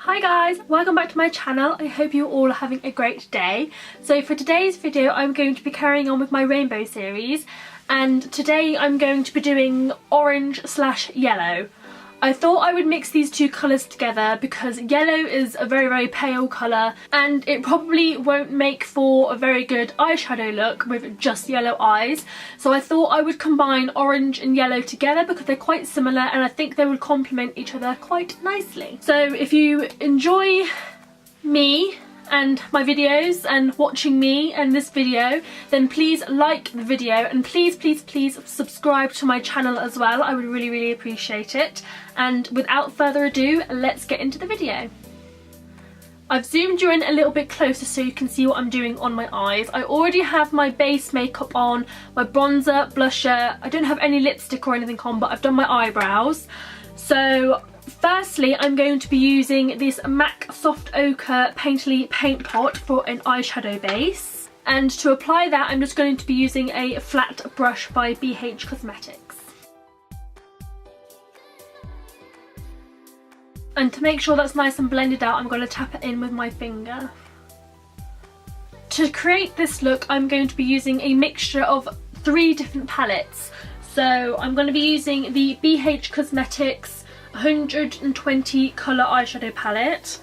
Hi guys, welcome back to my channel. I hope you all are having a great day. So for today's video I'm going to be carrying on with my rainbow series, and today I'm going to be doing orange/yellow. I thought I would mix these two colours together because yellow is a very pale colour and it probably won't make for a very good eyeshadow look with just yellow eyes. So I thought I would combine orange and yellow together because they're quite similar and I think they would complement each other quite nicely. So if you enjoy me and my videos and watching me and this video, then please like the video and please subscribe to my channel as well. I would really appreciate it. And without further ado, let's get into the video. I've zoomed you in a little bit closer so you can see what I'm doing on my eyes. I already have my base makeup on, my bronzer, blusher. I don't have any lipstick or anything on, but I've done my eyebrows. So firstly, I'm going to be using this MAC Soft Ochre Painterly Paint Pot for an eyeshadow base. And to apply that, I'm just going to be using a flat brush by BH Cosmetics. And to make sure that's nice and blended out, I'm going to tap it in with my finger. To create this look, I'm going to be using a mixture of 3 different palettes. So I'm going to be using the BH Cosmetics 120 colour eyeshadow palette,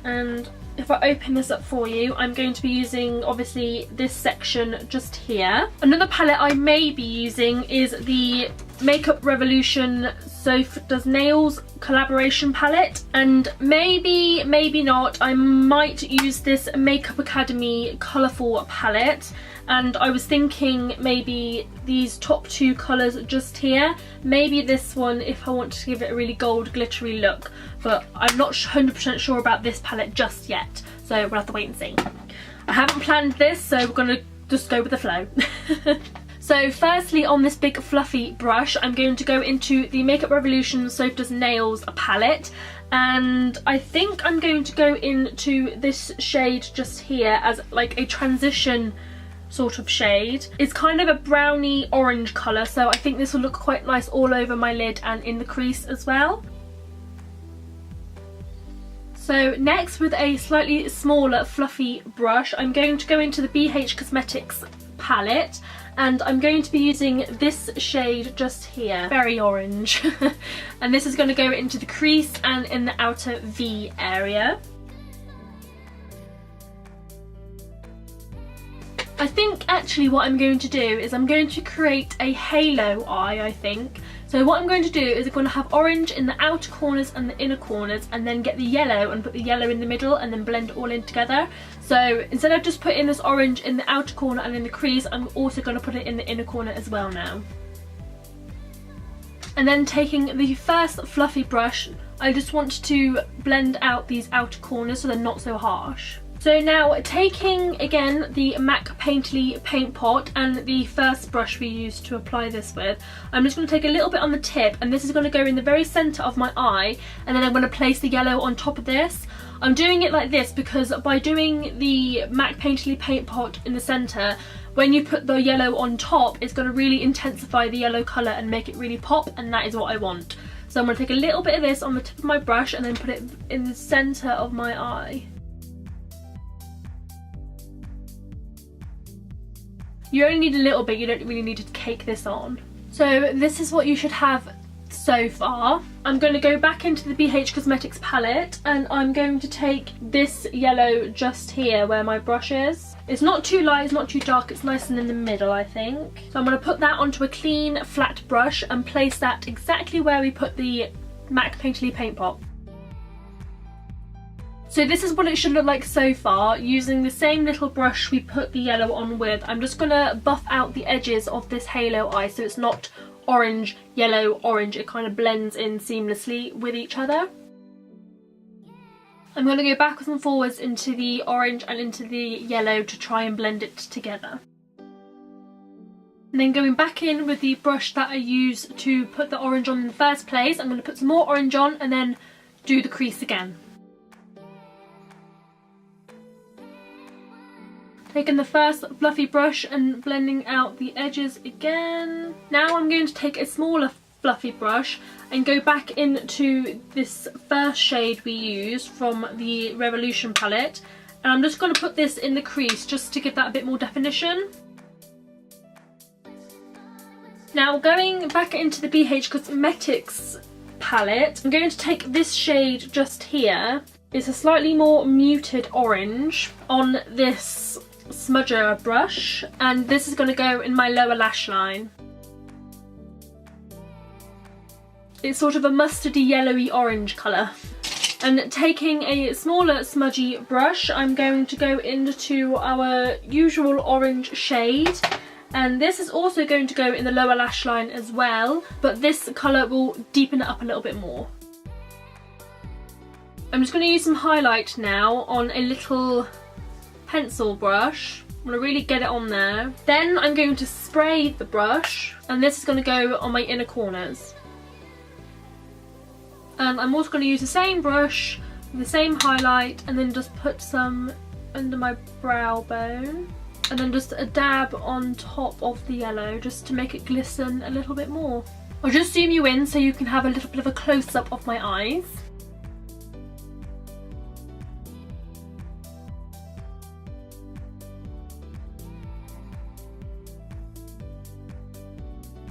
and if I open this up for you, I'm going to be using obviously this section just here. Another palette I may be using is the Makeup Revolution Soph Does Nails collaboration palette, and maybe not, I might use this Makeup Academy colourful palette. And I was thinking maybe these top 2 colours just here, maybe this one if I want to give it a really gold glittery look, but I'm not 100% sure about this palette just yet, so we'll have to wait and see. I haven't planned this, so we're going to just go with the flow. So firstly, on this big fluffy brush, I'm going to go into the Makeup Revolution Soph Does Nails palette, and I think I'm going to go into this shade just here as like a transition sort of shade. It's kind of a browny orange colour, so I think this will look quite nice all over my lid and in the crease as well. So next, with a slightly smaller fluffy brush, I'm going to go into the BH Cosmetics palette, and I'm going to be using this shade just here, very orange. And this is going to go into the crease and in the outer V area. I think actually what I'm going to do is I'm going to create a halo eye, I think. So what I'm going to do is I'm going to have orange in the outer corners and the inner corners, and then get the yellow and put the yellow in the middle and then blend it all in together. So instead of just putting this orange in the outer corner and in the crease, I'm also going to put it in the inner corner as well now. And then taking the first fluffy brush, I just want to blend out these outer corners so they're not so harsh. So now, taking again the MAC Painterly Paint Pot and the first brush we used to apply this with, I'm just going to take a little bit on the tip, and this is going to go in the very centre of my eye, and then I'm going to place the yellow on top of this. I'm doing it like this because by doing the MAC Painterly Paint Pot in the centre, when you put the yellow on top, it's going to really intensify the yellow colour and make it really pop, and that is what I want. So I'm going to take a little bit of this on the tip of my brush and then put it in the centre of my eye. You only need a little bit, you don't really need to cake this on. So this is what you should have so far. I'm going to go back into the BH Cosmetics palette, and I'm going to take this yellow just here where my brush is. It's not too light, it's not too dark, it's nice and in the middle, I think. So I'm going to put that onto a clean flat brush and place that exactly where we put the MAC Painterly Paint Pot. So this is what it should look like so far, using the same little brush we put the yellow on with. I'm just going to buff out the edges of this halo eye so it's not orange, yellow, orange. It kind of blends in seamlessly with each other. I'm going to go backwards and forwards into the orange and into the yellow to try and blend it together. And then going back in with the brush that I used to put the orange on in the first place, I'm going to put some more orange on and then do the crease again. Taking the first fluffy brush and blending out the edges again. Now I'm going to take a smaller fluffy brush and go back into this first shade we used from the Revolution palette, and I'm just going to put this in the crease just to give that a bit more definition. Now going back into the BH Cosmetics palette, I'm going to take this shade just here. It's a slightly more muted orange on this smudger brush, and this is going to go in my lower lash line. It's sort of a mustardy yellowy orange colour. And taking a smaller smudgy brush, I'm going to go into our usual orange shade, and this is also going to go in the lower lash line as well, but this colour will deepen it up a little bit more. I'm just going to use some highlight now on a little pencil brush. I'm going to really get it on there. Then I'm going to spray the brush, and this is going to go on my inner corners. And I'm also going to use the same brush, the same highlight, and then just put some under my brow bone. And then just a dab on top of the yellow, just to make it glisten a little bit more. I'll just zoom you in so you can have a little bit of a close-up of my eyes.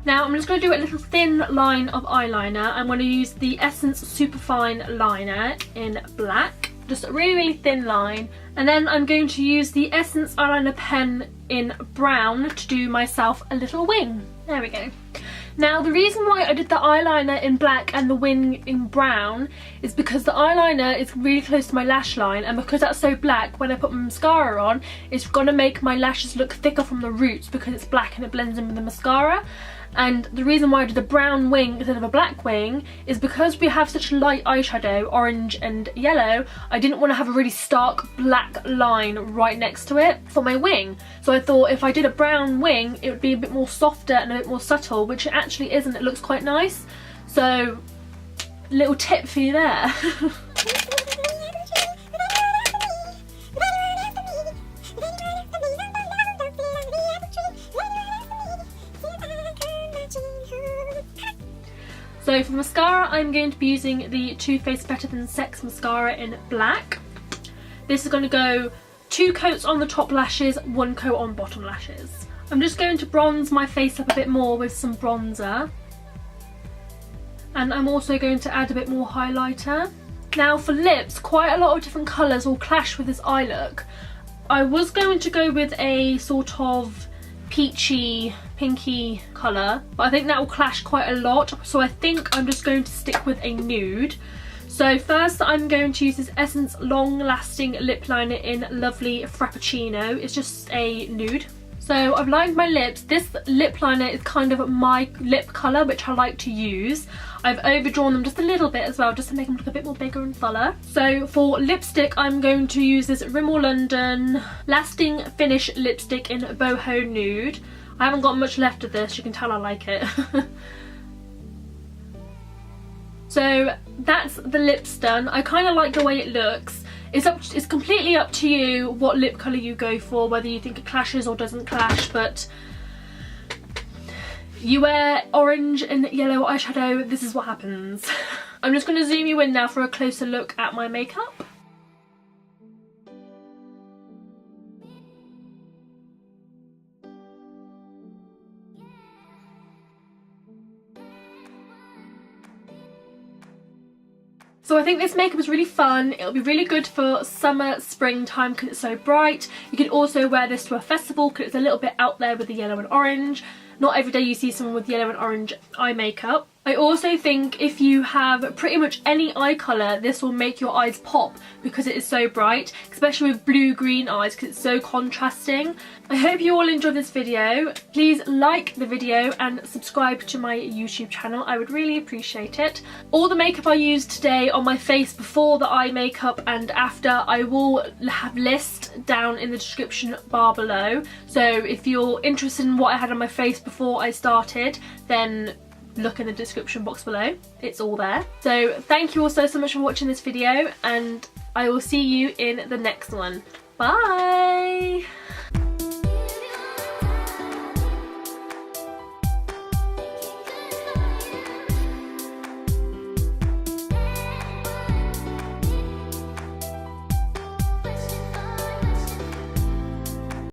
Now I'm just going to do a little thin line of eyeliner. I'm going to use the Essence Superfine liner in black. Just a really, really thin line. And then I'm going to use the Essence eyeliner pen in brown to do myself a little wing. There we go. Now the reason why I did the eyeliner in black and the wing in brown is because the eyeliner is really close to my lash line, and because that's so black, when I put my mascara on, it's going to make my lashes look thicker from the roots because it's black and it blends in with the mascara. And the reason why I did a brown wing instead of a black wing is because we have such light eyeshadow, orange and yellow, I didn't want to have a really stark black line right next to it for my wing. So I thought if I did a brown wing, it would be a bit more softer and a bit more subtle, which it actually isn't. It looks quite nice. So, little tip for you there. So for mascara, I'm going to be using the Too Faced Better Than Sex mascara in black. This is going to go 2 coats on the top lashes, 1 coat on bottom lashes. I'm just going to bronze my face up a bit more with some bronzer. And I'm also going to add a bit more highlighter. Now for lips, quite a lot of different colours will clash with this eye look. I was going to go with a sort of peachy, pinky colour, but I think that will clash quite a lot, so I think I'm just going to stick with a nude. So first I'm going to use this Essence Long Lasting Lip Liner in Lovely Frappuccino. It's just a nude. So I've lined my lips. This lip liner is kind of my lip colour, which I like to use. I've overdrawn them just a little bit as well, just to make them look a bit more bigger and fuller. So for lipstick, I'm going to use this Rimmel London Lasting Finish lipstick in Boho Nude. I haven't got much left of this, you can tell I like it. So that's the lips done. I kind of like the way it looks. It's completely up to you what lip colour you go for, whether you think it clashes or doesn't clash, but you wear orange and yellow eyeshadow, this is what happens. I'm just going to zoom you in now for a closer look at my makeup. So I think this makeup is really fun. It'll be really good for summer, springtime because it's so bright. You can also wear this to a festival because it's a little bit out there with the yellow and orange. Not every day you see someone with yellow and orange eye makeup. I also think if you have pretty much any eye colour, this will make your eyes pop because it is so bright, especially with blue-green eyes because it's so contrasting. I hope you all enjoyed this video. Please like the video and subscribe to my YouTube channel. I would really appreciate it. All the makeup I used today on my face before the eye makeup and after, I will have list down in the description bar below. So if you're interested in what I had on my face before I started, then look in the description box below, it's all there. So thank you all so much for watching this video, and I will see you in the next one. Bye!